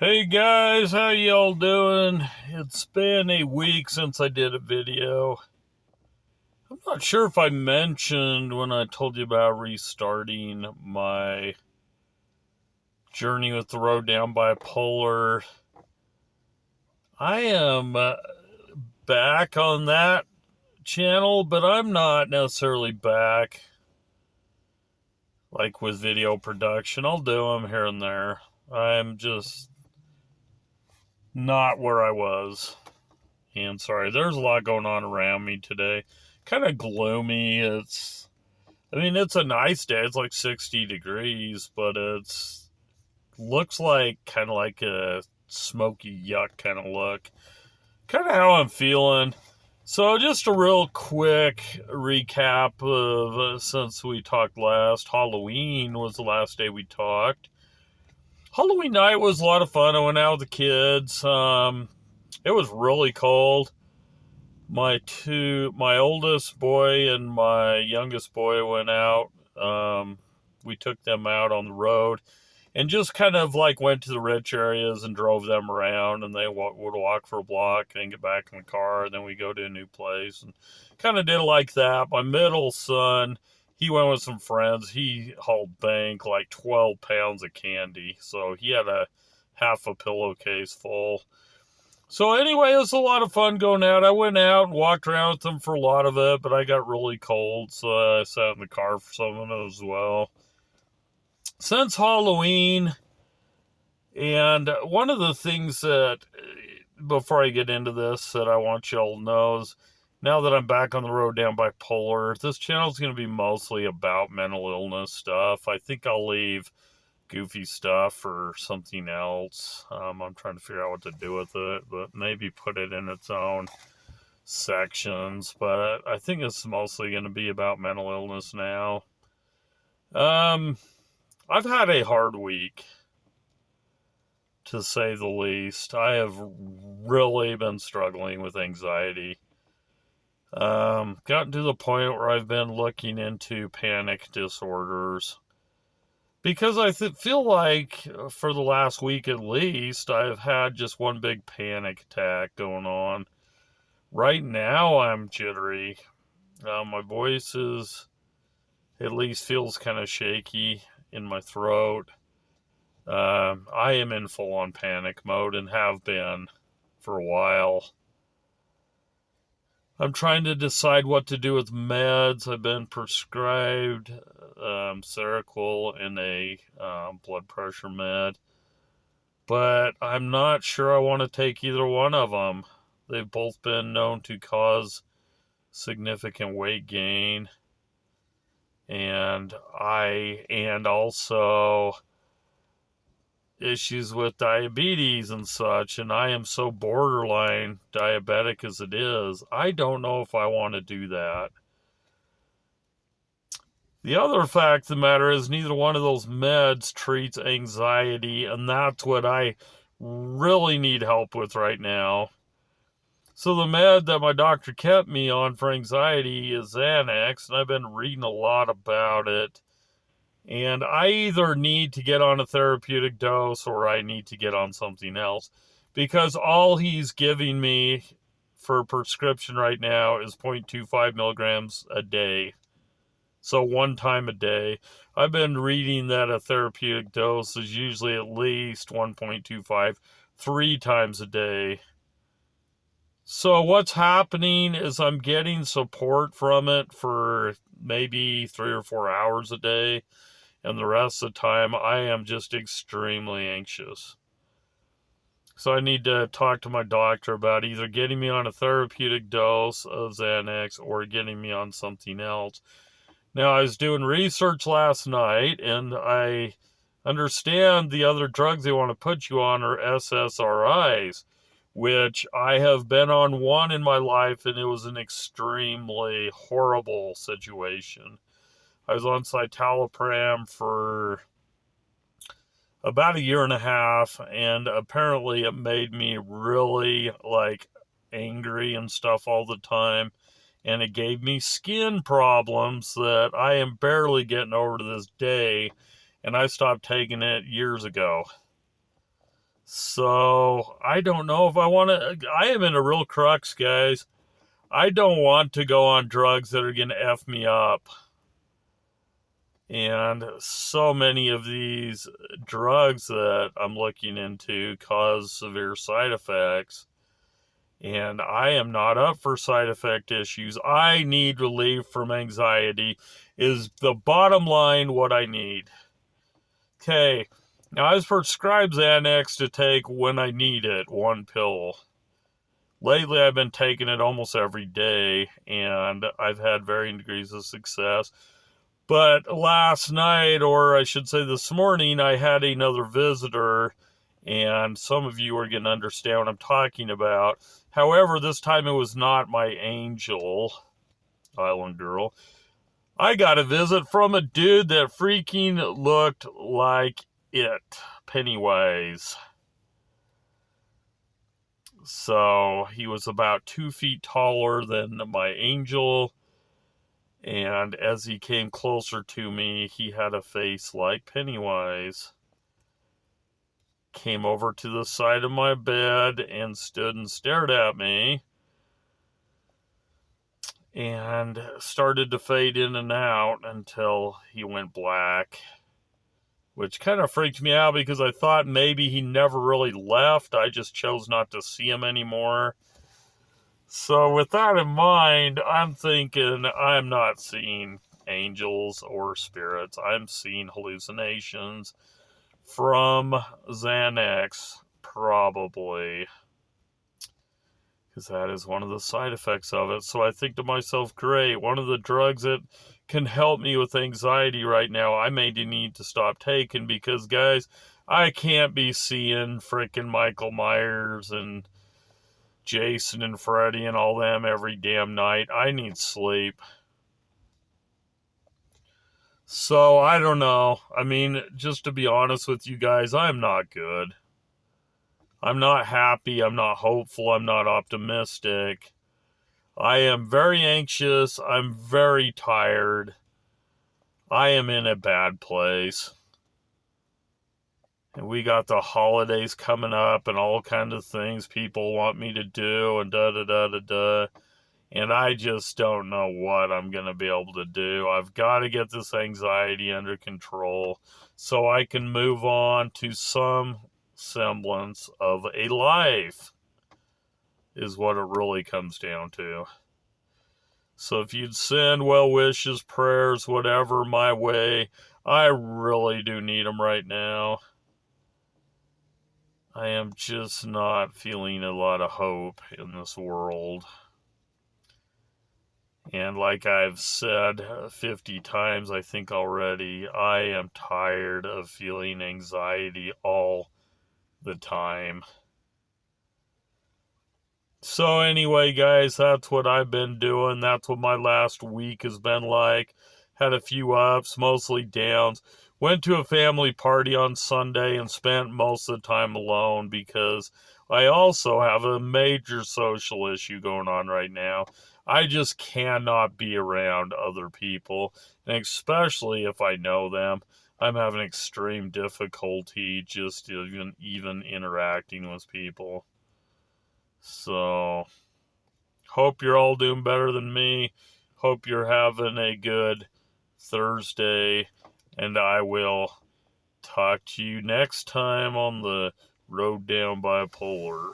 Hey guys, how y'all doing? It's been a week since I did a video. I'm not sure if I mentioned when I told you about restarting my journey with the road down bipolar. I am back on that channel, but I'm not necessarily back like with video production. I'll do them here and there. I'm just not where I was. And sorry, there's a lot going on around me today. Kind of gloomy. It's a nice day. It's like 60 degrees, but it's looks like kind of like a smoky yuck kind of look. Kind of how I'm feeling. So just a real quick recap of since we talked last. Halloween was the last day we talked. Halloween night was a lot of fun. I went out with the kids. It was really cold. My oldest boy and my youngest boy went out. We took them out on the road and just kind of like went to the rich areas and drove them around, and they would walk for a block and get back in the car, and then we go to a new place and kind of did it like that. My middle son, he went with some friends. He hauled bank like 12 pounds of candy, so he had a half a pillowcase full. So anyway, it was a lot of fun going out. I went out and walked around with them for a lot of it, but I got really cold, so I sat in the car for some of it as well. Since Halloween, and one of the things that, before I get into this, that I want y'all to know is, now that I'm back on the road down bipolar, this channel is going to be mostly about mental illness stuff. I think I'll leave goofy stuff or something else. I'm trying to figure out what to do with it, but maybe put it in its own sections. But I think it's mostly going to be about mental illness now. I've had a hard week, to say the least. I have really been struggling with anxiety. Gotten to the point where I've been looking into panic disorders. Because I feel like for the last week at least, I've had just one big panic attack going on. Right now, I'm jittery. My voice at least feels kind of shaky in my throat. I am in full-on panic mode and have been for a while. I'm trying to decide what to do with meds. I've been prescribed Seroquel and a blood pressure med, but I'm not sure I want to take either one of them. They've both been known to cause significant weight gain, and also issues with diabetes and such, and I am so borderline diabetic as it is. I don't know if I want to do that. The other fact of the matter is neither one of those meds treats anxiety, and that's what I really need help with right now. So the med that my doctor kept me on for anxiety is Xanax, and I've been reading a lot about it. And I either need to get on a therapeutic dose or I need to get on something else, because all he's giving me for prescription right now is 0.25 milligrams a day. So one time a day. I've been reading that a therapeutic dose is usually at least 1.25, 3 times a day. So what's happening is I'm getting support from it for maybe 3 or 4 hours a day. And the rest of the time, I am just extremely anxious. So I need to talk to my doctor about either getting me on a therapeutic dose of Xanax or getting me on something else. Now, I was doing research last night, and I understand the other drugs they want to put you on are SSRIs, which I have been on one in my life, and it was an extremely horrible situation. I was on citalopram for about 1.5 years, and apparently it made me really angry and stuff all the time, and it gave me skin problems that I am barely getting over to this day, and I stopped taking it years ago. So I don't know if I want to. I am in a real crux, guys. I don't want to go on drugs that are going to F me up. And so many of these drugs that I'm looking into cause severe side effects. And I am not up for side effect issues. I need relief from anxiety, is the bottom line what I need. Okay, now I was prescribed Xanax to take when I need it, one pill. Lately, I've been taking it almost every day, and I've had varying degrees of success. But last night, or I should say this morning, I had another visitor, and some of you are going to understand what I'm talking about. However, this time it was not my angel, island girl. I got a visit from a dude that freaking looked like it, Pennywise. So he was about 2 feet taller than my angel. And as he came closer to me, he had a face like Pennywise. Came over to the side of my bed and stood and stared at me. And started to fade in and out until he went black. Which kind of freaked me out because I thought maybe he never really left. I just chose not to see him anymore. So with that in mind, I'm thinking I'm not seeing angels or spirits. I'm seeing hallucinations from Xanax, probably. Because that is one of the side effects of it. So I think to myself, great, one of the drugs that can help me with anxiety right now, I may need to stop taking because, guys, I can't be seeing frickin' Michael Myers and Jason and Freddy and all them every damn night. I need sleep. So, I don't know. I mean, just to be honest with you guys, I'm not good. I'm not happy. I'm not hopeful. I'm not optimistic. I am very anxious. I'm very tired. I am in a bad place. And we got the holidays coming up and all kinds of things people want me to do and da-da-da-da-da. And I just don't know what I'm going to be able to do. I've got to get this anxiety under control so I can move on to some semblance of a life, is what it really comes down to. So if you'd send well wishes, prayers, whatever my way, I really do need them right now. I am just not feeling a lot of hope in this world. And like I've said 50 times, I think already, I am tired of feeling anxiety all the time. So anyway, guys, that's what I've been doing. That's what my last week has been like. Had a few ups, mostly downs. Went to a family party on Sunday and spent most of the time alone because I also have a major social issue going on right now. I just cannot be around other people, and especially if I know them. I'm having extreme difficulty just even interacting with people. So, hope you're all doing better than me. Hope you're having a good Thursday, and I will talk to you next time on the Road Down Bipolar.